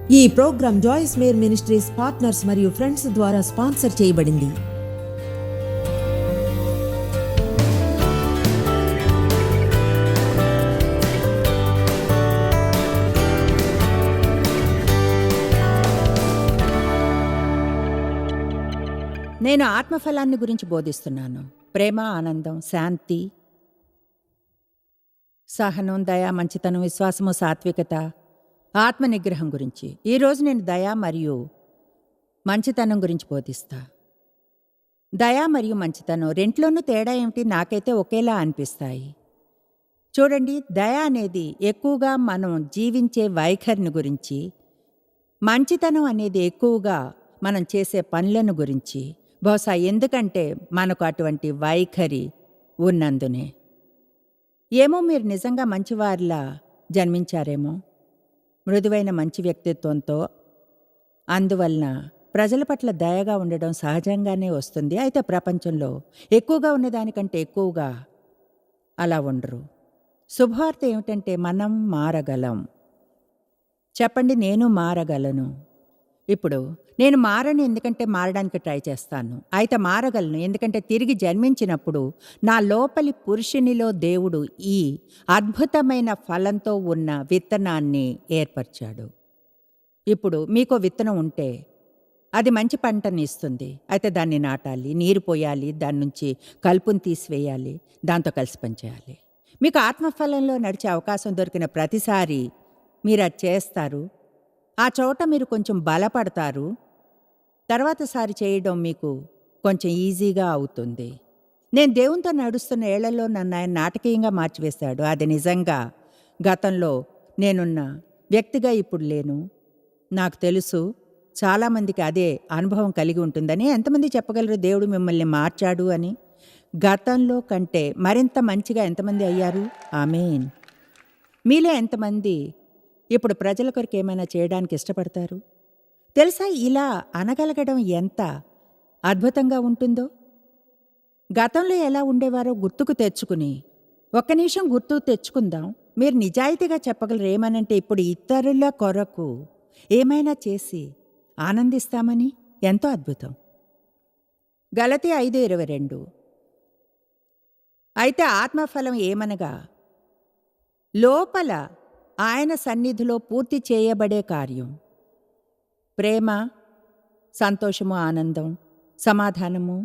ఈ programme Joyce Meyer Ministries partners మరియు friends ద్వారా స్పాన్సర్ చేయబడింది. నేను ఆత్మఫలాన్ని గురించి బోధిస్తున్నాను. ప్రేమ, ఆనందం, శాంతి, సహనం, దయ, మంచితనం, విశ్వాసము, సాత్వికత, ఆత్మ నిగ్రహం గురించి. ఈరోజు నేను దయ మరియు మంచితనం గురించి బోధిస్తా. దయ మరియు మంచితనం రెంట్లోనూ తేడా ఏమిటి? నాకైతే ఒకేలా అనిపిస్తాయి. చూడండి, దయ అనేది ఎక్కువగా మనం జీవించే వైఖరిని గురించి, మంచితనం అనేది ఎక్కువగా మనం చేసే పనులను గురించి. బహుశా ఎందుకంటే మనకు అటువంటి వైఖరి ఉన్నందునే. ఏమో మీరు నిజంగా మంచివారిలా జన్మించారేమో, మృదువైన మంచి వ్యక్తిత్వంతో. అందువలన ప్రజల పట్ల దయగా ఉండడం సహజంగానే వస్తుంది. అయితే ప్రపంచంలో ఎక్కువగా ఉన్నదానికంటే ఎక్కువగా అలా ఉండరు. శుభవార్త ఏమిటంటే మనం మారగలం. చెప్పండి, నేను మారగలను. ఇప్పుడు నేను మారను ఎందుకంటే మారడానికి ట్రై చేస్తాను. అయితే మారగలను ఎందుకంటే తిరిగి జన్మించినప్పుడు నా లోపలి పురుషునిలో దేవుడు ఈ అద్భుతమైన ఫలంతో ఉన్న విత్తనాన్ని ఏర్పరిచాడు. ఇప్పుడు మీకో విత్తనం ఉంటే అది మంచి పంటని ఇస్తుంది. అయితే దాన్ని నాటాలి, నీరు పోయాలి, దాని నుంచి కలుపుని తీసివేయాలి, దాంతో కలిసి పనిచేయాలి. మీకు ఆత్మఫలంలో నడిచే అవకాశం దొరికిన ప్రతిసారి మీరు అది చేస్తారు. ఆ చోట మీరు కొంచెం బలపడతారు. తర్వాతసారి చేయడం మీకు కొంచెం ఈజీగా అవుతుంది. నేను దేవునితో నడుస్తున్న ఏళ్లలో నన్ను ఆయన నాటకీయంగా మార్చివేశాడు. అది నిజంగా గతంలో నేనున్న వ్యక్తిగా ఇప్పుడు లేను. నాకు తెలుసు చాలామందికి అదే అనుభవం కలిగి ఉంటుందని. ఎంతమంది చెప్పగలరు దేవుడు మిమ్మల్ని మార్చాడు అని? గతంలో కంటే మరింత మంచిగా ఎంతమంది అయ్యారు? ఆమేన్. మీలో ఎంతమంది ఇప్పుడు ప్రజల కొరకు ఏమైనా చేయడానికి ఇష్టపడతారు? తెలుసా, ఇలా అనగలగడం ఎంత అద్భుతంగా ఉంటుందో. గతంలో ఎలా ఉండేవారో గుర్తుకు తెచ్చుకుని, ఒక్క నిమిషం గుర్తుకు తెచ్చుకుందాం. మీరు నిజాయితీగా చెప్పగలరు ఏమనంటే ఇప్పుడు ఇతరుల కొరకు ఏమైనా చేసి ఆనందిస్తామని. ఎంతో అద్భుతం. గలతీ 5:22. అయితే ఆత్మఫలం ఏమనగా లోపల ఆయన సన్నిధిలో పూర్తి చేయబడే కార్యం. ప్రేమ, సంతోషము, ఆనందం, సమాధానము,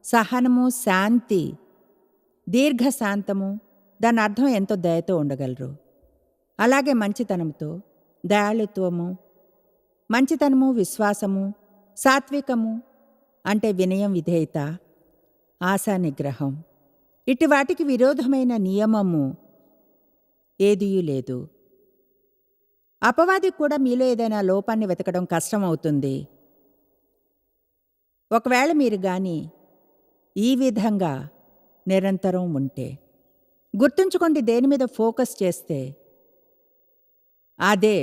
సహనము, శాంతి, దీర్ఘశాంతము. దాని అర్థం ఎంతో దయతో ఉండగలరు. అలాగే మంచితనంతో, దయాళుత్వము, మంచితనము, విశ్వాసము, సాత్వికము అంటే వినయం, విధేయత, ఆశా నిగ్రహం. ఇటు వాటికి విరోధమైన నియమము ఏదీ లేదు. అపవాదికి కూడా మీలో ఏదైనా లోపాన్ని వెతకడం కష్టమవుతుంది. ఒకవేళ మీరు గాని ఈ విధంగా నిరంతరం ఉంటే. గుర్తుంచుకోండి, దేని మీద ఫోకస్ చేస్తే అదే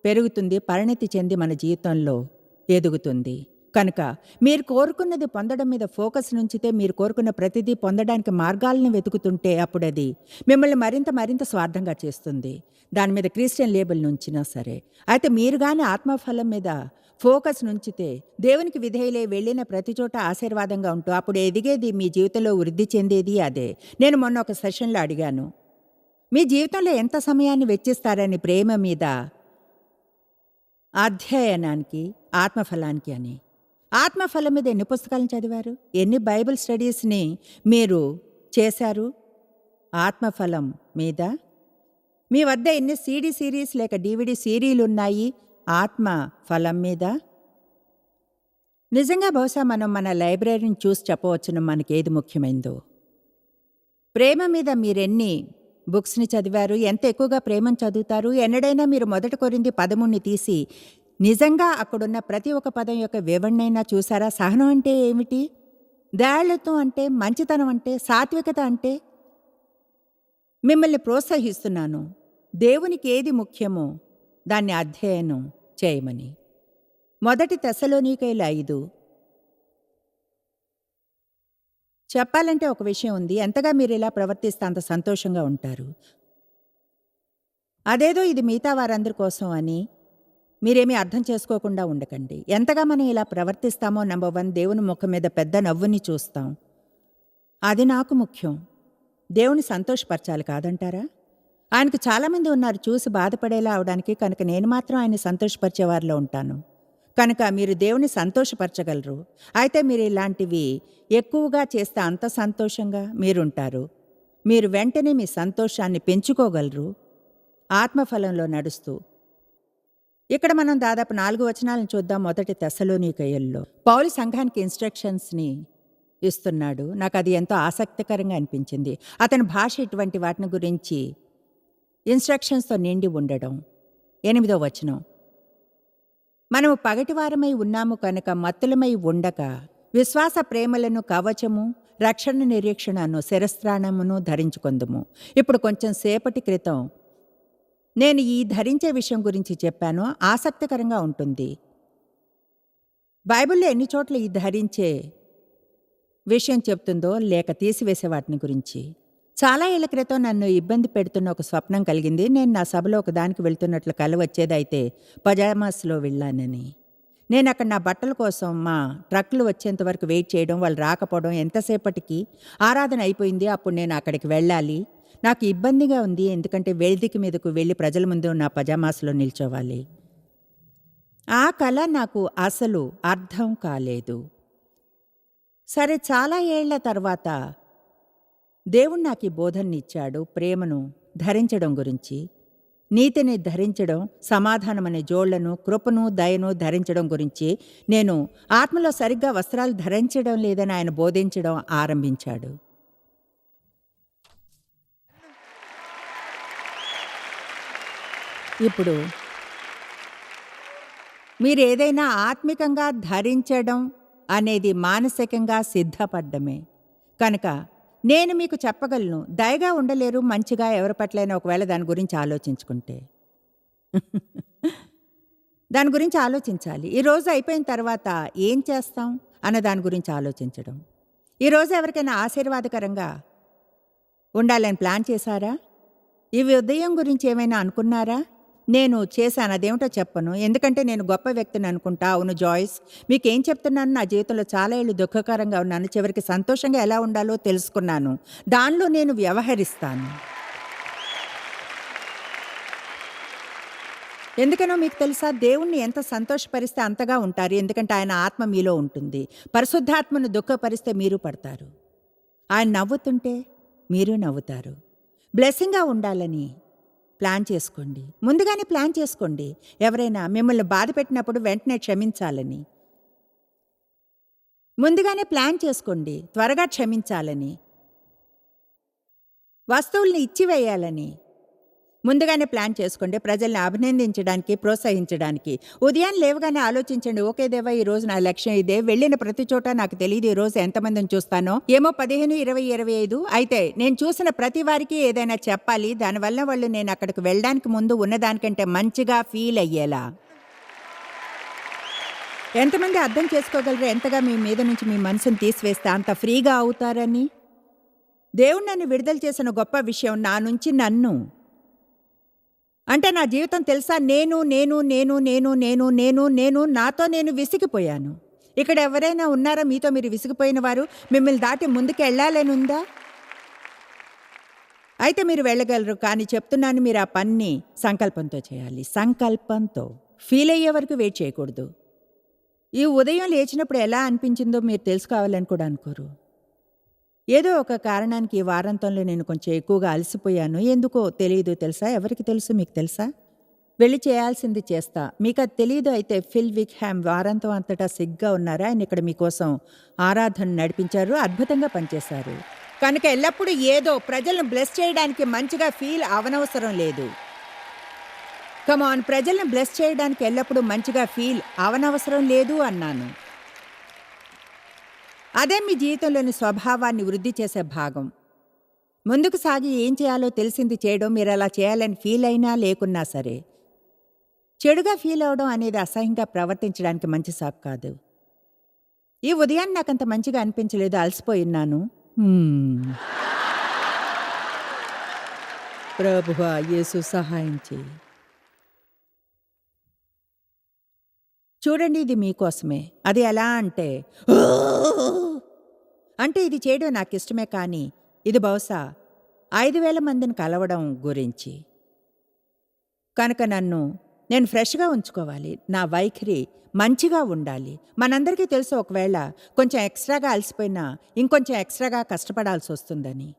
పెరుగుతుంది, పరిణతి చెంది మన జీవితంలో ఎదుగుతుంది. కనుక మీరు కోరుకున్నది పొందడం మీద ఫోకస్ నుంచితే, మీరు కోరుకున్న ప్రతిదీ పొందడానికి మార్గాలను వెతుకుతుంటే అప్పుడు అది మిమ్మల్ని మరింత స్వార్థంగా చేస్తుంది. దాని మీద క్రిస్టియన్ లేబుల్ నుంచినా సరే. అయితే మీరు కానీ ఆత్మఫలం మీద ఫోకస్ నుంచితే, దేవునికి విధేయులై వెళ్ళిన ప్రతి చోట ఆశీర్వాదంగా ఉంటూ అప్పుడు ఎదిగేది, మీ జీవితంలో వృద్ధి చెందేది అదే. నేను మొన్న ఒక సెషన్లో అడిగాను, మీ జీవితంలో ఎంత సమయాన్ని వెచ్చిస్తారని ప్రేమ మీద అధ్యయనానికి, ఆత్మఫలానికి అని. ఆత్మఫలం మీద ఎన్ని పుస్తకాలను చదివారు? ఎన్ని బైబిల్ స్టడీస్ని మీరు చేశారు? ఆత్మఫలం మీద మీ వద్ద ఎన్ని సీడీ సిరీస్ లేక DVD సీరీలు ఉన్నాయి ఆత్మఫలం మీద? నిజంగా బహుశా మనం మన లైబ్రరీని చూసి చెప్పవచ్చును మనకేది ముఖ్యమైందో. ప్రేమ మీద మీరెన్ని బుక్స్ని చదివారు? ఎంత ఎక్కువగా ప్రేమను చదువుతారు? ఎన్నడైనా మీరు 1 కొరింథీ 13ని తీసి నిజంగా అక్కడున్న ప్రతి ఒక్క పదం యొక్క వివరణైనా చూసారా? సహనం అంటే ఏమిటి? దయాళుత్వం అంటే, మంచితనం అంటే, సాత్వికత అంటే. మిమ్మల్ని ప్రోత్సహిస్తున్నాను, దేవునికి ఏది ముఖ్యమో దాన్ని అధ్యయనం చేయమని. 1 తెస్సలోనికైయులు 5. చెప్పాలంటే ఒక విషయం ఉంది. ఎంతగా మీరు ఇలా ప్రవర్తిస్తే అంత సంతోషంగా ఉంటారు. అదేదో ఇది మిగతా వారందరి కోసం అని మీరేమీ అర్థం చేసుకోకుండా ఉండకండి. ఎంతగా మనం ఇలా ప్రవర్తిస్తామో నంబర్ 1 దేవుని ముఖం మీద పెద్ద నవ్వుని చూస్తాం. అది నాకు ముఖ్యం. దేవుని సంతోషపరచాలి కాదంటారా? ఆయనకు చాలామంది ఉన్నారు చూసి బాధపడేలా అవడానికి, కనుక నేను మాత్రం ఆయన్ని సంతోషపరిచే వారిలో ఉంటాను. కనుక మీరు దేవుని సంతోషపరచగలరు. అయితే మీరు ఇలాంటివి ఎక్కువగా చేస్తే అంత సంతోషంగా మీరుంటారు. మీరు వెంటనే మీ సంతోషాన్ని పెంచుకోగలరు ఆత్మఫలంలో నడుస్తూ. ఇక్కడ మనం దాదాపు 4 వచనాలను చూద్దాం. మొదటి తెస్సలోనికయుల్లో పౌలు సంఘానికి ఇన్స్ట్రక్షన్స్ని ఇస్తున్నాడు. నాకు అది ఎంతో ఆసక్తికరంగా అనిపించింది. అతని భాష ఇటువంటి వాటిని గురించి ఇన్స్ట్రక్షన్స్తో నిండి ఉండడం. 8వ వచనం, మనము పగటివారమై ఉన్నాము కనుక మత్తులమై ఉండక విశ్వాస ప్రేమలను కవచము, రక్షణ నిరీక్షణను, శిరస్త్రాణమును ధరించుకొందుము. ఇప్పుడు కొంచెం సేపటి క్రితం నేను ఈ ధరించే విషయం గురించి చెప్పాను. ఆసక్తికరంగా ఉంటుంది. బైబిల్లో ఎన్ని చోట్ల ఈ ధరించే విషయం చెప్తుందో లేక తీసివేసే వాటిని గురించి. చాలా ఏళ్ల క్రితం నన్ను ఇబ్బంది పెడుతున్న ఒక స్వప్నం కలిగింది. నేను నా సభలో ఒకదానికి వెళ్తున్నట్లు కల వచ్చేదైతే పజామాస్లో వెళ్ళానని. నేను అక్కడ నా బట్టల కోసం మా ట్రక్లు వచ్చేంత వరకు వెయిట్ చేయడం, వాళ్ళు రాకపోవడం, ఎంతసేపటికి ఆరాధన అయిపోయింది. అప్పుడు నేను అక్కడికి వెళ్ళాలి. నాకు ఇబ్బందిగా ఉంది, ఎందుకంటే వేదిక మీదకు వెళ్ళి ప్రజల ముందు నా పజామాస్లో నిల్చోవాలి. ఆ కళ నాకు అసలు అర్థం కాలేదు. సరే, చాలా ఏళ్ల తర్వాత దేవుడు నాకు ఈ బోధననిచ్చాడు. ప్రేమను ధరించడం గురించి, నీతిని ధరించడం, సమాధానమనే జోళ్లను, కృపను, దయను ధరించడం గురించి. నేను ఆత్మలో సరిగ్గా వస్త్రాలు ధరించడం లేదని ఆయన బోధించడం ఆరంభించాడు. ఇప్పుడు మీరు ఏదైనా ఆత్మికంగా ధరించడం అనేది మానసికంగా సిద్ధపడ్డమే. కనుక నేను మీకు చెప్పగలను, దయగా ఉండలేరు మంచిగా ఎవరి పట్లైనా ఒకవేళ దాని గురించి ఆలోచించుకుంటే. దాని గురించి ఆలోచించాలి. ఈరోజు అయిపోయిన తర్వాత ఏం చేస్తాం అన్న దాని గురించి ఆలోచించడం. ఈరోజు ఎవరికైనా ఆశీర్వాదకరంగా ఉండాలని ప్లాన్ చేశారా? ఈ ఉదయం గురించి ఏమైనా అనుకున్నారా? నేను చేశాను, అదేమిటో చెప్పను, ఎందుకంటే నేను గొప్ప వ్యక్తిని అనుకుంటా. అవును జాయిస్, మీకేం చెప్తున్నాను, నా జీవితంలో చాలా ఏళ్ళు దుఃఖకరంగా ఉన్నాను. చివరికి సంతోషంగా ఎలా ఉండాలో తెలుసుకున్నాను. దానిలో నేను వ్యవహరిస్తాను. ఎందుకనో మీకు తెలుసా, దేవుణ్ణి ఎంత సంతోషపరిస్తే అంతగా ఉంటారు. ఎందుకంటే ఆయన ఆత్మ మీలో ఉంటుంది. పరిశుద్ధాత్మను దుఃఖపరిస్తే మీరు పడతారు. ఆయన నవ్వుతుంటే మీరు నవ్వుతారు. బ్లెస్సింగ్గా ఉండాలని ప్లాన్ చేసుకోండి. ముందుగానే ప్లాన్ చేసుకోండి. ఎవరైనా మిమ్మల్ని బాధ పెట్టినప్పుడు వెంటనే క్షమించాలని ముందుగానే ప్లాన్ చేసుకోండి. త్వరగా క్షమించాలని, వస్తువుల్ని ఇచ్చివేయాలని ముందుగానే ప్లాన్ చేసుకోండి. ప్రజల్ని అభినందించడానికి, ప్రోత్సహించడానికి. ఉదయం లేవగానే ఆలోచించండి, ఓకే దేవా, ఈరోజు నా లక్ష్యం ఇదే. వెళ్ళిన ప్రతి చోట నాకు తెలియదు ఈరోజు ఎంతమందిని చూస్తానో, ఏమో 15, 20, 25. అయితే నేను చూసిన ప్రతి వారికి ఏదైనా చెప్పాలి. దానివల్ల వాళ్ళు నేను అక్కడికి వెళ్ళడానికి ముందు ఉన్నదానికంటే మంచిగా ఫీల్ అయ్యేలా. ఎంతమంది అర్థం చేసుకోగలరు ఎంతగా మీ మీద నుంచి మీ మనసుని తీసివేస్తే అంత ఫ్రీగా అవుతారని? దేవుడు నన్ను విడుదల చేసిన గొప్ప విషయం నా నుంచి నన్ను అంటే నా జీవితం తెలుసా, నేను నేను నేను నేను నేను నేను నేను నాతో నేను విసిగిపోయాను. ఇక్కడ ఎవరైనా ఉన్నారా మీతో మీరు విసిగిపోయిన వారు? మిమ్మల్ని దాటి ముందుకు వెళ్ళాలని ఉందా? అయితే మీరు వెళ్ళగలరు. కానీ చెప్తున్నాను, మీరు ఆ పని సంకల్పంతో చేయాలి. సంకల్పంతో. ఫీల్ అయ్యే వరకు వెయిట్ చేయకూడదు. ఈ ఉదయం లేచినప్పుడు ఎలా అనిపించిందో మీరు తెలుసుకోవాలని కూడా అనుకోరు. ఏదో ఒక కారణానికి ఈ వారాంతంలో నేను కొంచెం ఎక్కువగా అలసిపోయాను. ఎందుకో తెలియదు. తెలుసా? ఎవరికి తెలుసు? మీకు తెలుసా? వెళ్ళి చేయాల్సింది చేస్తా. మీకు అది తెలియదు అయితే ఫిల్ విక్హామ్ వారాంతం అంతటా సిగ్గా ఉన్నారా? ఆయన ఇక్కడ మీకోసం ఆరాధన నడిపించారు, అద్భుతంగా పనిచేశారు. కనుక ఎల్లప్పుడూ ఏదో ప్రజలను బ్లెస్ చేయడానికి మంచిగా ఫీల్ అవనవసరం లేదు. కమాన్, ప్రజలను బ్లెస్ చేయడానికి ఎల్లప్పుడూ మంచిగా ఫీల్ అవనవసరం లేదు అన్నాను. అదే మీ జీవితంలోని స్వభావాన్ని వృద్ధి చేసే భాగం. ముందుకు సాగి ఏం చేయాలో తెలిసింది చేయడం. మీరు అలా చేయాలని ఫీల్ అయినా లేకున్నా సరే, చెడుగా ఫీల్ అవడం అనేది అసహ్యంగా ప్రవర్తించడానికి మంచి సాకు కాదు. ఈ ఉదయాన్ని నాకంత మంచిగా అనిపించలేదు, అలసిపోయిన్నాను. ప్రభువా యేసు సహాయం చేయి. చూడండి, ఇది మీకోసమే. అది ఎలా అంటే అంటే ఇది చేయడం నాకిష్టమే, కానీ ఇది బహుశా 5,000 మందిని కలవడం గురించి. కనుక నేను ఫ్రెష్‌గా ఉంచుకోవాలి. నా వైఖరి మంచిగా ఉండాలి. మనందరికీ తెలుసు, ఒకవేళ కొంచెం ఎక్స్‌ట్రాగా అలసిపోయినా ఇంకొంచెం ఎక్స్‌ట్రాగా కష్టపడాల్సొస్తుందని.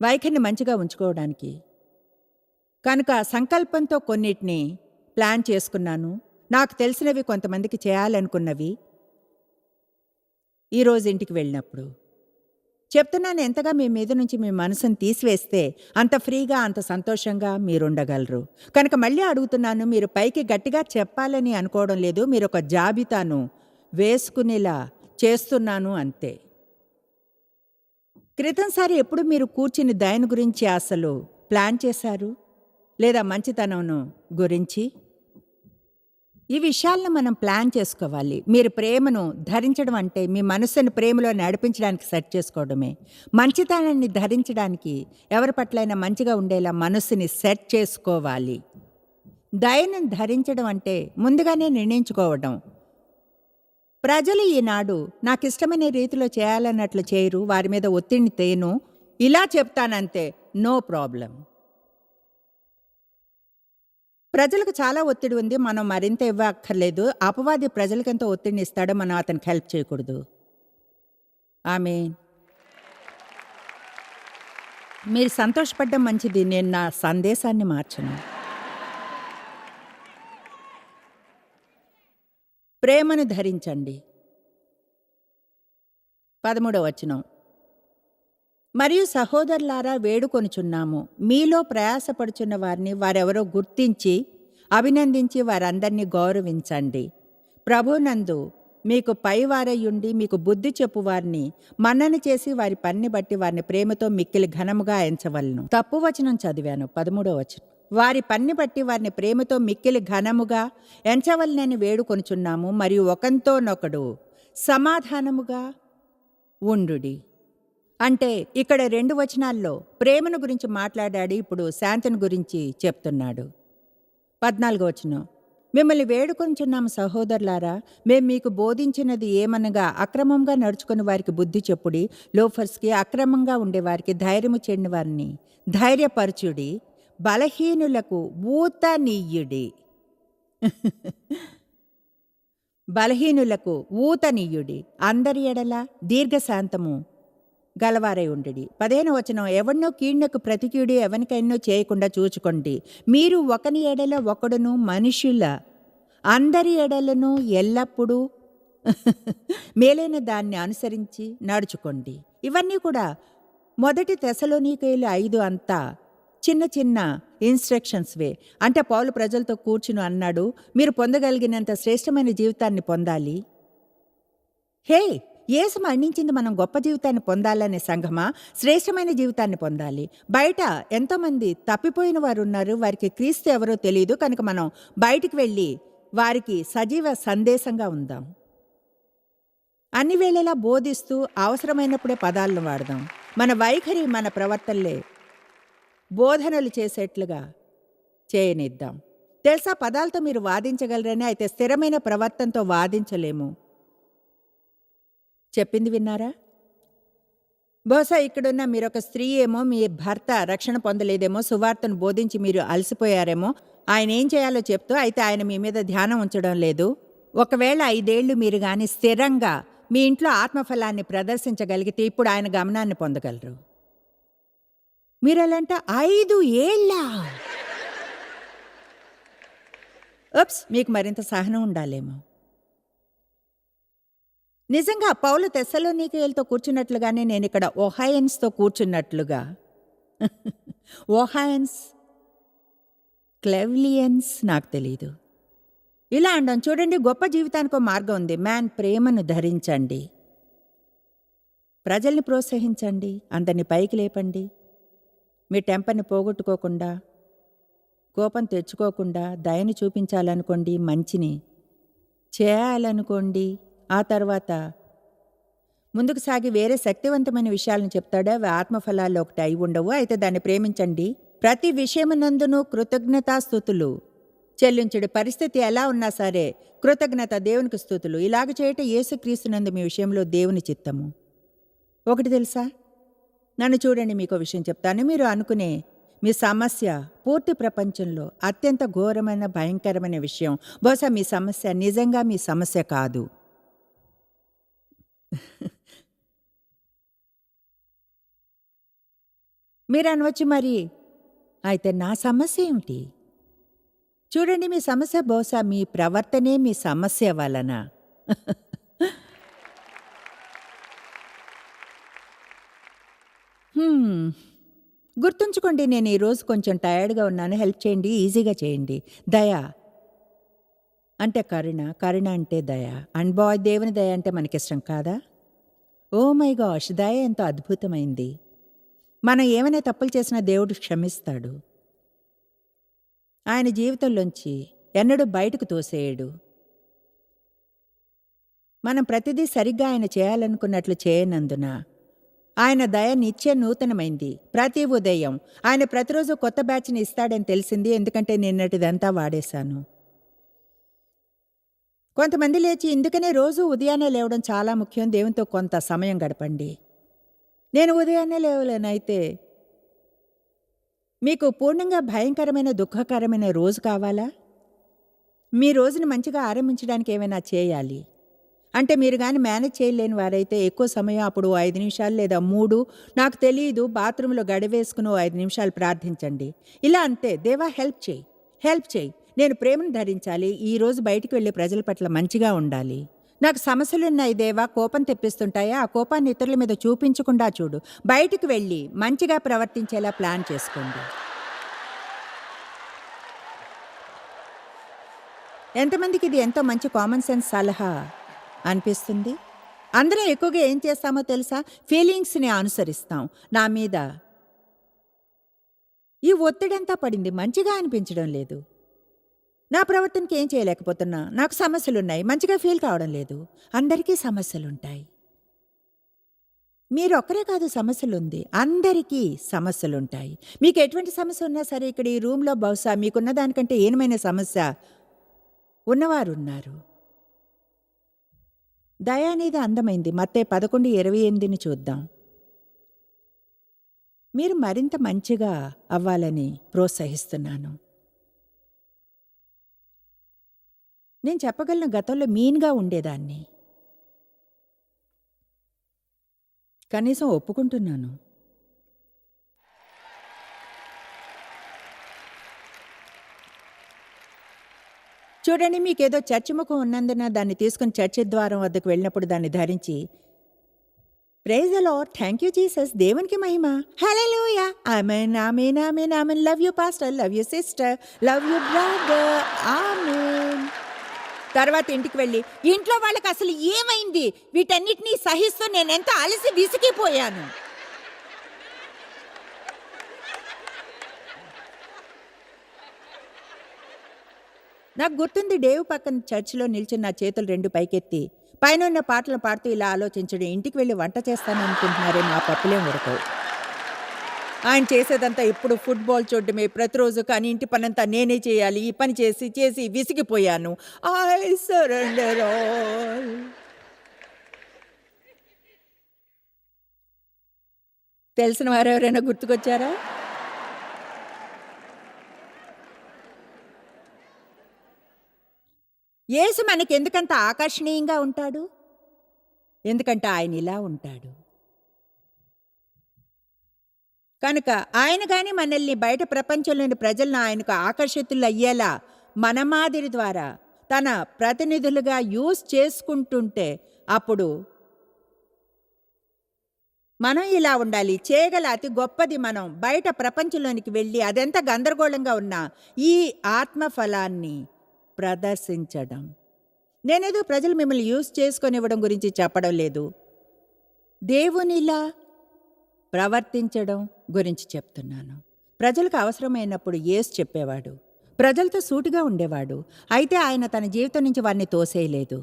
వైఖరిని మంచిగా ఉంచుకోవడానికి. కనుక సంకల్పంతో కొన్నిటిని ప్లాన్ చేసుకున్నాను. నాకు తెలిసినవి, కొంతమందికి చేయాలనుకున్నవి. ఈరోజు ఇంటికి వెళ్ళినప్పుడు చెప్తున్నాను, ఎంతగా మీ మీద నుంచి మీ మనసును తీసివేస్తే అంత ఫ్రీగా, అంత సంతోషంగా మీరుండగలరు. కనుక మళ్ళీ అడుగుతున్నాను, మీరు పైకి గట్టిగా చెప్పాలని అనుకోవడం లేదు. మీరు ఒక జాబితాను వేసుకునేలా చేస్తున్నాను అంతే. క్రితంసారి ఎప్పుడు మీరు కూర్చుని దయను గురించి అసలు ప్లాన్ చేశారు? లేదా మంచితనం గురించి? ఈ విషయాలను మనం ప్లాన్ చేసుకోవాలి. మీరు ప్రేమను ధరించడం అంటే మీ మనస్సును ప్రేమలో నడిపించడానికి సెట్ చేసుకోవడమే. మంచితనాన్ని ధరించడానికి ఎవరి పట్లైనా మంచిగా ఉండేలా మనస్సుని సెట్ చేసుకోవాలి. దయను ధరించడం అంటే ముందుగానే నిర్ణయించుకోవడం. ప్రజలు ఈనాడు నాకిష్టమైన రీతిలో చేయాలన్నట్లు చేయరు. వారి మీద ఒత్తిడిని తేను. ఇలా చెప్తానంతే, నో ప్రాబ్లం. ప్రజలకు చాలా ఒత్తిడి ఉంది. మనం మరింత ఇవ్వక్కర్లేదు. అపవాది ప్రజలకు ఎంత ఒత్తిడిని ఇస్తాడో మనం అతనికి హెల్ప్ చేయకూడదు. ఆమేన్. మీరు సంతోషపడ్డం మంచిది. నేను నా సందేశాన్ని మార్చను. ప్రేమను ధరించండి. 13వ వచనం. మరియు సహోదరులారా, వేడుకొనుచున్నాము, మీలో ప్రయాసపడుచున్న వారిని వారెవరో గుర్తించి అభినందించి వారందరినీ గౌరవించండి. ప్రభునందు మీకు పైవారయుండి మీకు బుద్ధి చెప్పు వారిని మన్నన చేసి వారి పనిని బట్టి వారిని ప్రేమతో మిక్కిలి ఘనముగా ఎంచవలను. తప్పు వచనం చదివాను. 13వ వచనం. వారి పన్ని బట్టి వారిని ప్రేమతో మిక్కిలి ఘనముగా ఎంచవలనని వేడుకొనుచున్నాము. మరియు ఒకంతోనొకడు సమాధానముగా ఉండుడి. అంటే ఇక్కడ 2 వచనాల్లో ప్రేమను గురించి మాట్లాడాడు. ఇప్పుడు శాంతిని గురించి చెప్తున్నాడు. 14వ వచనం. మిమ్మల్ని వేడుకొనుచున్నాము సహోదరులారా, మేము మీకు బోధించినది ఏమనగా అక్రమంగా నడుచుకుని వారికి బుద్ధి చెప్పుడి, లోఫర్స్కి, అక్రమంగా ఉండేవారికి, ధైర్యము చెడిన వారిని ధైర్యపరచుడి, బలహీనులకు ఊతనీయుడి. బలహీనులకు ఊతనీయుడి. అందరి ఎడల దీర్ఘశాంతము గలవారై ఉండుడి. 15వ వచనం. ఎవన్నో కీళ్లకు ప్రతికీడు ఎవనికైనా చేయకుండా చూచుకోండి. మీరు ఒకని ఎడల ఒకడును మనుషుల అందరి ఎడలను ఎల్లప్పుడూ మేలైన దాన్ని అనుసరించి నడుచుకోండి. ఇవన్నీ కూడా 1 తెస్సలోనికీయులు 5 అంతా చిన్న చిన్న ఇన్స్ట్రక్షన్స్వే. అంటే పౌలు ప్రజలతో కూర్చుని అన్నాడు, మీరు పొందగలిగినంత శ్రేష్టమైన జీవితాన్ని పొందాలి. హే, యేసు మరణించింది మనం గొప్ప జీవితాన్ని పొందాలనే సంఘమా? శ్రేష్టమైన జీవితాన్ని పొందాలి. బయట ఎంతోమంది తప్పిపోయిన వారు ఉన్నారు. వారికి క్రీస్తు ఎవరో తెలియదు. కనుక మనం బయటికి వెళ్ళి వారికి సజీవ సందేశంగా ఉందాం. అన్ని వేళలా బోధిస్తూ అవసరమైనప్పుడే పదాలను వాడదాం. మన వైఖరి, మన ప్రవర్తనలే బోధనలు చేసేట్లుగా చేయనిద్దాం. తెలుసా, పదాలతో మీరు వాదించగలరని, అయితే స్థిరమైన ప్రవర్తనతో వాదించలేము. చెప్పింది విన్నారా? బహుశా ఇక్కడున్న మీరొక స్త్రీ ఏమో, మీ భర్త రక్షణ పొందలేదేమో, సువార్తను బోధించి మీరు అలసిపోయారేమో, ఆయన ఏం చేయాలో చెప్తూ, అయితే ఆయన మీ మీద ధ్యానం ఉంచడం లేదు. ఒకవేళ 5 ఏళ్ళు మీరు కానీ స్థిరంగా మీ ఇంట్లో ఆత్మఫలాన్ని ప్రదర్శించగలిగితే ఇప్పుడు ఆయన గమనాన్ని పొందగలరు. మీరు అలాంట 5 ఏళ్ళ మీకు మరింత సహనం ఉండాలేమో. నిజంగా పౌలు తెస్సలోనికీయులతో కూర్చున్నట్లుగానే నేను ఇక్కడ ఓహాయన్స్తో కూర్చున్నట్లుగా ఓహాయన్స్, క్లెవ్లియన్స్ నాకు తెలీదు. ఇలా అండం. చూడండి, గొప్ప జీవితానికి మార్గం ఉంది. మ్యాన్, ప్రేమను ధరించండి. ప్రజల్ని ప్రోత్సహించండి. అందరినీ పైకి లేపండి. మీ టెంపర్ని పోగొట్టుకోకుండా, కోపం తెచ్చుకోకుండా దయని చూపించాలనుకోండి, మంచిని చేయాలనుకోండి. ఆ తర్వాత ముందుకు సాగి వేరే శక్తివంతమైన విషయాలను చెప్తాడు. అవి ఆత్మఫలాల్లో ఒకటి అయి ఉండవు. అయితే దాన్ని ప్రేమించండి. ప్రతి విషయమునందును కృతజ్ఞతాస్తుతులు చెల్లించుడు. పరిస్థితి ఎలా ఉన్నా సరే కృతజ్ఞత, దేవునికి స్తుతులు. ఇలాగ చేయటం యేసుక్రీస్తునందు మీ విషయంలో దేవుని చిత్తము. ఒకటి తెలుసా, నన్ను చూడండి, మీకో విషయం చెప్తాను. మీరు అనుకునే మీ సమస్య పూర్తి ప్రపంచంలో అత్యంత ఘోరమైన భయంకరమైన విషయం. బహుశా మీ సమస్య నిజంగా మీ సమస్య కాదు. మీరు అనవచ్చు, మరి అయితే నా సమస్య ఏమిటి? చూడండి, మీ సమస్య బహుశా మీ ప్రవర్తనే మీ సమస్య వలన. హ్మ్. గుర్తుంచుకోండి, నేను ఈరోజు కొంచెం టయర్డ్గా ఉన్నాను, హెల్ప్ చేయండి, ఈజీగా చేయండి. దయ అంటే కరుణ, కరుణ అంటే దయ. అండ్ బాయ్, దేవుని దయ అంటే మనకిష్టం కాదా? ఓ మై గాష్, దయ ఎంతో అద్భుతమైంది. మనం ఏమైనా తప్పులు చేసినా దేవుడు క్షమిస్తాడు. ఆయన జీవితంలోంచి ఎన్నడూ బయటకు తోసేయడు. మనం ప్రతిదీ సరిగ్గా ఆయన చేయాలనుకున్నట్లు చేయనందున ఆయన దయ నిత్య నూతనమైంది. ప్రతి ఉదయం ఆయన ప్రతిరోజు కొత్త బ్యాచ్ని ఇస్తాడని తెలిసింది, ఎందుకంటే నిన్నటిదంతా వాడేశాను. కొంతమంది లేచి, ఇందుకనే రోజు ఉదయాన్నే లేవడం చాలా ముఖ్యం, దేవునితో కొంత సమయం గడపండి. నేను ఉదయాన్నే లేవలేనైతే మీకు పూర్ణంగా భయంకరమైన దుఃఖకరమైన రోజు కావాలా? మీ రోజుని మంచిగా ఆరంభించడానికి ఏమైనా చేయాలి అంటే, మీరు కానీ మేనేజ్ చేయలేని వారైతే ఎక్కువ సమయం, అప్పుడు 5 నిమిషాలు లేదా 3, నాకు తెలియదు, బాత్రూంలో గడివేసుకుని 5 నిమిషాలు ప్రార్థించండి. ఇలా అంతే, దేవా హెల్ప్ చేయి, హెల్ప్ చేయి, నేను ప్రేమను ధరించాలి, ఈరోజు బయటికి వెళ్ళే ప్రజల పట్ల మంచిగా ఉండాలి. నాకు సమస్యలున్నాయి దేవా, కోపం తెప్పిస్తుంటాయా? ఆ కోపాన్ని ఇతరుల మీద చూపించకుండా చూడు. బయటికి వెళ్ళి మంచిగా ప్రవర్తించేలా ప్లాన్ చేసుకోండి. ఎంతమందికి ఇది ఎంతో మంచి కామన్ సెన్స్ సలహా అనిపిస్తుంది? అందరం ఎక్కువగా ఏం చేస్తామో తెలుసా? ఫీలింగ్స్ని అనుసరిస్తాం. నా మీద ఈ ఒత్తిడంతా పడింది, మంచిగా అనిపించడం లేదు, నా ప్రవర్తనకి ఏం చేయలేకపోతున్నా, నాకు సమస్యలున్నాయి, మంచిగా ఫీల్ కావడం లేదు. అందరికీ సమస్యలుంటాయి. మీరొక్కరే కాదు సమస్యలుంది, అందరికీ సమస్యలుంటాయి. మీకు ఎటువంటి సమస్య ఉన్నా సరే, ఇక్కడ ఈ రూమ్లో బహుశా మీకున్న దానికంటే ఏనమైన సమస్య ఉన్నవారున్నారు. దయ అనేది అందమైంది. మత్తయి 11:28 చూద్దాం. మీరు మరింత మంచిగా అవ్వాలని ప్రోత్సహిస్తున్నాను. నేను చెప్పగలను, గతంలో మీన్గా ఉండేదాన్ని, కనీసం ఒప్పుకుంటున్నాను. చూడండి, మీకేదో చర్చి ముఖం ఉన్నందున దాన్ని తీసుకుని చర్చి ద్వారం వద్దకు వెళ్ళినప్పుడు దాన్ని ధరించి, praise the Lord, thank you Jesus, దేవునికి మహిమ, hallelujah, amen amen amen amen, love you pastor, love you sister, love you brother, amen. తర్వాత ఇంటికి వెళ్ళి, ఇంట్లో వాళ్ళకి అసలు ఏమైంది, వీటన్నిటినీ సహిస్తూ నేనెంతో అలసి విసిగిపోయాను. నాకు గుర్తుంది, డేవ్ పక్కన చర్చిలో నిల్చుని నా చేతులు 2 పైకెత్తి పైనున్న పాటలు పాడుతూ ఇలా ఆలోచించడం, ఇంటికి వెళ్ళి వంట చేస్తాను అనుకుంటున్నారే, మా పప్పులేం ఉడకవు. ఆయన చేసేదంతా ఇప్పుడు ఫుట్బాల్ చూడడమే ప్రతిరోజు, కానీ ఇంటి పనంతా నేనే చేయాలి. ఈ పని చేసి చేసి విసిగిపోయాను. I surrender all. తెలిసిన వారెవరైనా గుర్తుకొచ్చారా? యేసు మనకెందుకంత ఆకర్షణీయంగా ఉంటాడు? ఎందుకంటే ఆయన ఇలా ఉంటాడు కనుక. ఆయన గాని మనల్ని, బయట ప్రపంచంలోని ప్రజలను ఆయనకు ఆకర్షితులు అయ్యేలా మన మాదిరి ద్వారా తన ప్రతినిధులుగా యూజ్ చేసుకుంటుంటే, అప్పుడు మనం ఇలా ఉండాలి. చేయగల అతి గొప్పది మనం బయట ప్రపంచంలోనికి వెళ్ళి, అదెంత గందరగోళంగా ఉన్నా ఈ ఆత్మఫలాన్ని ప్రదర్శించడం. నేనేదో ప్రజలు మిమ్మల్ని యూజ్ చేసుకొనివ్వడం గురించి చెప్పడం లేదు, దేవునిలా ప్రవర్తించడం గురించి చెప్తున్నాను. ప్రజలకు అవసరమైనప్పుడు యేసు చెప్పేవాడు, ప్రజలతో సూటిగా ఉండేవాడు. అయితే ఆయన తన జీవితం నుంచి వారిని తోసేయలేదు.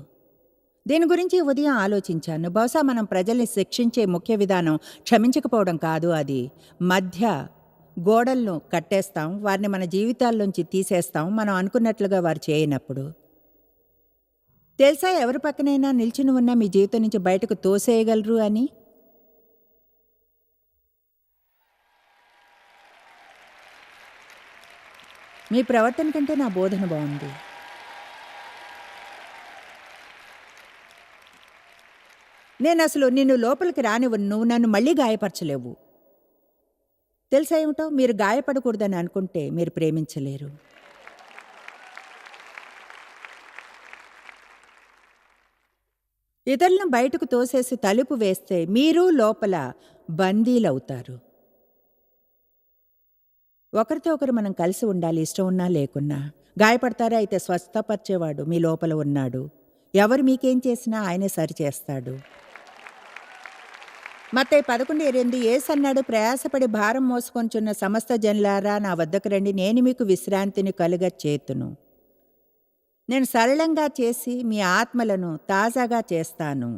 దీని గురించి ఉదయం ఆలోచించాను. బహుశా మనం ప్రజల్ని శిక్షించే ముఖ్య విధానం క్షమించకపోవడం కాదు, అది గోడలను కట్టేస్తాం, వారిని మన జీవితాల్లోంచి తీసేస్తాం మనం అనుకున్నట్లుగా వారు చేయనప్పుడు. తెలుసా ఎవరి పక్కనైనా నిల్చుని ఉన్నా మీ జీవితం నుంచి బయటకు తోసేయగలరు అని? మీ ప్రవర్తన కంటే నా బోధన బాగుంది. నేను అసలు నిన్ను లోపలికి రానివ్వను, నువ్వు నన్ను మళ్ళీ గాయపరచలేవు. తెలుసా ఏమిటో, మీరు గాయపడకూడదని అనుకుంటే మీరు ప్రేమించలేరు. ఇతరులను బయటకు తోసేసి తలుపు వేస్తే మీరు లోపల బందీలవుతారు. ఒకరితో ఒకరు మనం కలిసి ఉండాలి, ఇష్టం ఉన్నా లేకున్నా. గాయపడతారా? అయితే స్వస్థపరిచేవాడు మీ లోపల ఉన్నాడు. ఎవరు మీకేం చేసినా ఆయనే సరిచేస్తాడు. మత్తయి 11:28 యేసు అన్నాడు, ప్రయాసపడి భారం మోసుకొంచున్న సమస్త జనులారా నా వద్దకు రండి, నేను మీకు విశ్రాంతిని కలుగ చేతును. నేను సరళంగా చేసి మీ ఆత్మలను తాజాగా చేస్తాను.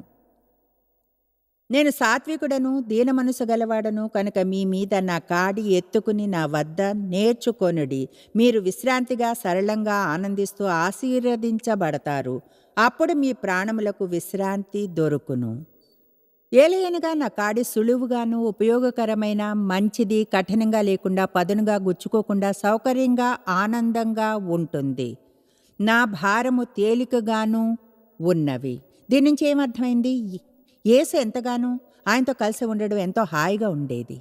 నేను సాత్వికుడను, దీన మనసు గలవాడను కనుక మీ మీద నా కాడి ఎత్తుకుని నా వద్ద నేర్చుకొనుడి. మీరు విశ్రాంతిగా సరళంగా ఆనందిస్తూ ఆశీర్వదించబడతారు. అప్పుడు మీ ప్రాణములకు విశ్రాంతి దొరుకును. ఏలయనగా నా కాడి సులువుగాను ఉపయోగకరమైన, మంచిది, కఠినంగా లేకుండా, పదునుగా గుచ్చుకోకుండా, సౌకర్యంగా, ఆనందంగా ఉంటుంది. నా భారము తేలికగాను ఉన్నవి. దీని నుంచి ఏమర్థమైంది? యేసు ఎంతగానో ఆయనతో కలిసి ఉండడం ఎంతో హాయిగా ఉండేది.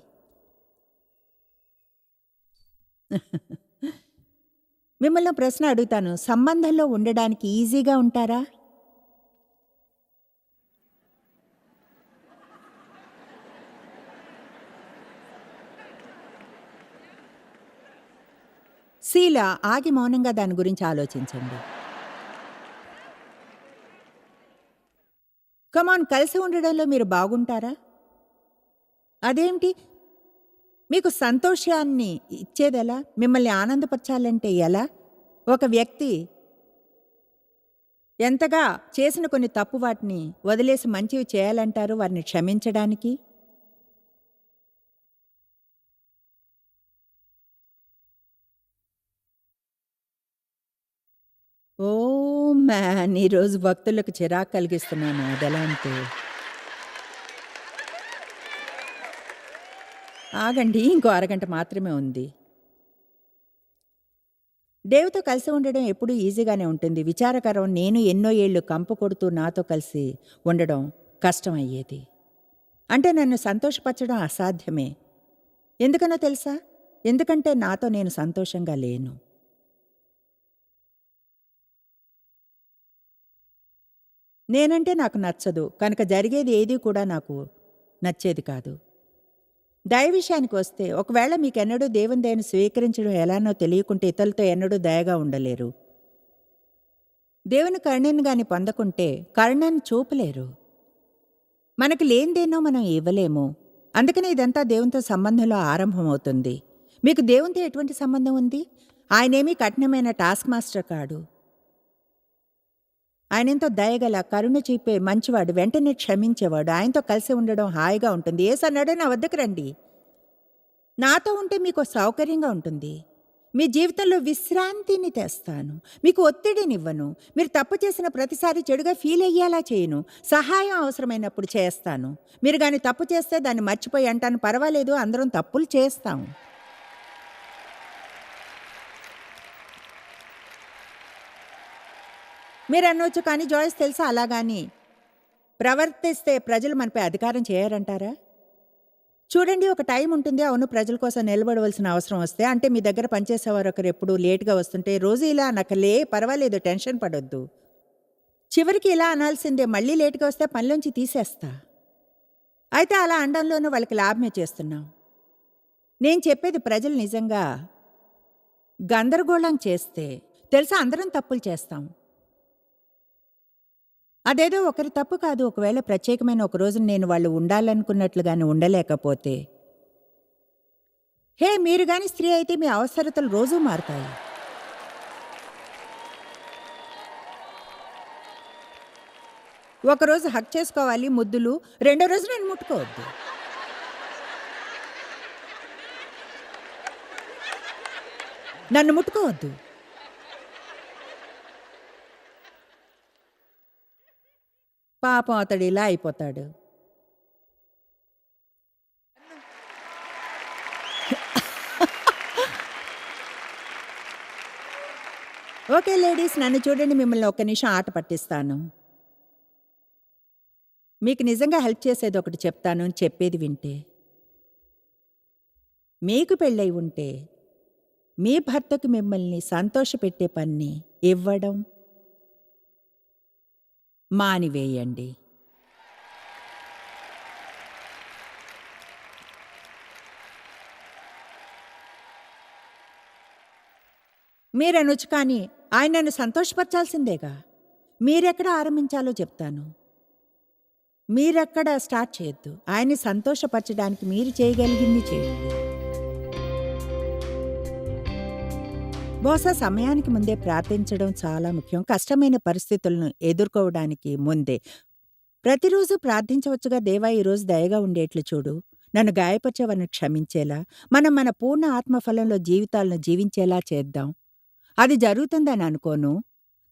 మిమ్మల్ని ప్రశ్న అడుగుతాను, సంబంధంలో ఉండడానికి ఈజీగా ఉంటారా? శీల ఆగి మౌనంగా దాని గురించి ఆలోచించండి. కమాన్, కలిసి ఉండడంలో మీరు బాగుంటారా? అదేమిటి? మీకు సంతోషాన్ని ఇచ్చేదెలా? మిమ్మల్ని ఆనందపరచాలంటే ఎలా? ఒక వ్యక్తి ఎంతగా చేసిన కొన్ని తప్పు వాటిని వదిలేసి మంచివి చేయాలంటారు వారిని క్షమించడానికి? ఓ మ్యాన్, ఈరోజు భక్తులకు చిరాకు కలిగిస్తున్నాను. అదెలా అంటే, ఆగండి, ఇంకో అరగంట మాత్రమే ఉంది. దేవుతో కలిసి ఉండడం ఎప్పుడూ ఈజీగానే ఉంటుంది. విచారకరం, నేను ఎన్నో ఏళ్ళు కంపు కొడుతూ నాతో కలిసి ఉండడం కష్టం అయ్యేది. అంటే నన్ను సంతోషపరచడం అసాధ్యమే. ఎందుకనో తెలుసా? ఎందుకంటే నాతో నేను సంతోషంగా లేను. నేనంటే నాకు నచ్చదు కనుక జరిగేది ఏదీ కూడా నాకు నచ్చేది కాదు. దయ విషయానికి వస్తే, ఒకవేళ మీకెన్నడూ దేవుని దయను స్వీకరించడం ఎలానో తెలియకుంటే ఇతరులతో ఎన్నడూ దయగా ఉండలేరు. దేవుని కరుణను గాని పొందకుంటే కరుణను చూపలేరు. మనకు లేనిదేనో మనం ఇవ్వలేము. అందుకనే ఇదంతా దేవునితో సంబంధంలో ఆరంభమవుతుంది. మీకు దేవునితో ఎటువంటి సంబంధం ఉంది? ఆయనేమీ కఠినమైన టాస్క్ మాస్టర్ కాడు. ఆయనెంతో దయగల, కరుణ చూపే మంచివాడు, వెంటనే క్షమించేవాడు. ఆయనతో కలిసి ఉండడం హాయిగా ఉంటుంది. యేసు అన్నాడు, నా వద్దకు రండి, నాతో ఉంటే మీకు సౌకర్యంగా ఉంటుంది. మీ జీవితంలో విశ్రాంతిని తెస్తాను, మీకు ఒత్తిడినివ్వను, మీరు తప్పు చేసిన ప్రతిసారి చెడుగా ఫీల్ అయ్యేలా చేయను, సహాయం అవసరమైనప్పుడు చేస్తాను. మీరు కానీ తప్పు చేస్తే దాన్ని మర్చిపోయి అంటాను, పర్వాలేదు, అందరం తప్పులు చేస్తాం. మీరు అనవచ్చు, కానీ జాయిస్ తెలుసా, అలాగాని ప్రవర్తిస్తే ప్రజలు మనపై అధికారం చేయరంటారా? చూడండి, ఒక టైం ఉంటుంది. అవును, ప్రజల కోసం నిలబడవలసిన అవసరం వస్తే, అంటే మీ దగ్గర పనిచేసేవారు ఒకరు ఎప్పుడు లేట్గా వస్తుంటే, రోజు ఇలా నకలే, పర్వాలేదు, టెన్షన్ పడొద్దు, చివరికి ఇలా అనాల్సిందే, మళ్ళీ లేట్గా వస్తే పనిలోంచి తీసేస్తా. అయితే అలా అనడంలోనూ వాళ్ళకి లాభమే చేస్తున్నాం. నేను చెప్పేది, ప్రజలు నిజంగా గందరగోళం చేస్తే, తెలుసా, అందరం తప్పులు చేస్తాం. అదేదో ఒకరి తప్పు కాదు. ఒకవేళ ప్రత్యేకమైన ఒక రోజు నేను వాళ్ళు ఉండాలనుకున్నట్లుగానే ఉండలేకపోతే, హే, మీరు గాని స్త్రీ అయితే మీ అవసరతలు రోజూ మారుతాయి. ఒకరోజు హక్ చేసుకోవాలి, ముద్దులు, రెండో రోజు నేను ముట్టుకోవద్దు. నన్ను ముట్టుకోవద్దు. పాపం అతడు ఇలా అయిపోతాడు. ఓకే లేడీస్, నన్ను చూడండి, మిమ్మల్ని ఒక్క నిమిషం ఆట పట్టిస్తాను. మీకు నిజంగా హెల్ప్ చేసేది ఒకటి చెప్తాను, చెప్పేది వింటే. మీకు పెళ్ళై ఉంటే మీ భర్తకు మిమ్మల్ని సంతోషపెట్టే పని ఇవ్వడం మానివేయండి. మీరనొచ్చు, కానీ ఆయన నన్ను సంతోషపరచాల్సిందేగా. మీరెక్కడ ఆరంభించాలో చెప్తాను. మీరెక్కడ స్టార్ట్ చేయొద్దు. ఆయన్ని సంతోషపరచడానికి మీరు చేయగలిగింది చేయండి. బహుశా సమయానికి ముందే ప్రార్థించడం చాలా ముఖ్యం. కష్టమైన పరిస్థితులను ఎదుర్కోవడానికి ముందే. ప్రతిరోజు ప్రార్థించవచ్చుగా, దేవా ఈరోజు దయగా ఉండేట్లు చూడు, నన్ను గాయపరిచేవారిని క్షమించేలా, మనం మన పూర్ణ ఆత్మఫలంలో జీవితాలను జీవించేలా చేద్దాం. అది జరుగుతుందని అనుకోను.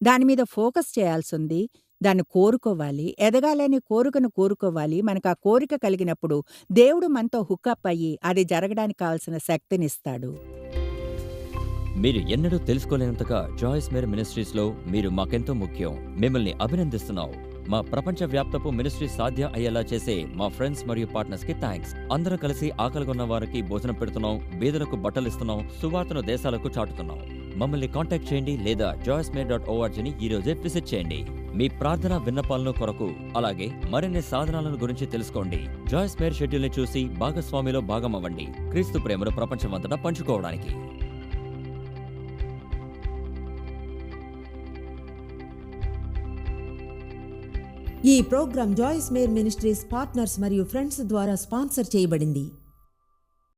దానిమీద ఫోకస్ చేయాల్సింది. దాన్ని కోరుకోవాలి. ఎదగాలనే కోరికను కోరుకోవాలి. మనకు ఆ కోరిక కలిగినప్పుడు దేవుడు మనతో హుకప్ అయ్యి అది జరగడానికి కావాల్సిన శక్తినిస్తాడు. మీరు ఎన్నడూ తెలుసుకోలేనంతగా జాయిస్ మేర్ మినిస్ట్రీస్లో మీరు మాకెంతో ముఖ్యం. మిమ్మల్ని అభినందిస్తున్నాం. మా ప్రపంచవ్యాప్తపు మినిస్ట్రీ సాధ్యం అయ్యేలా చేసే మా ఫ్రెండ్స్ మరియు పార్ట్నర్స్ కి థ్యాంక్స్. అందరం కలిసి ఆకలిగొన్న వారికి భోజనం పెడుతున్నాం, బీదలకు బట్టలు ఇస్తున్నాం, సువార్తను దేశాలకు చాటుతున్నాం. మమ్మల్ని కాంటాక్ట్ చేయండి లేదా joycemeer.org ఈ రోజే విజిట్ చేయండి. మీ ప్రార్థన విన్నపాలను కొరకు, అలాగే మరిన్ని సాధనాలను గురించి తెలుసుకోండి. జాయిస్ మేర్ షెడ్యూల్ని చూసి భాగస్వామిలో భాగమవ్వండి, క్రీస్తు ప్రేమను ప్రపంచమంతటా పంచుకోవడానికి. ఈ programme Joyce Meyer Ministries partners మరియు ఫ్రెండ్స్ ద్వారా స్పాన్సర్ చేయబడింది.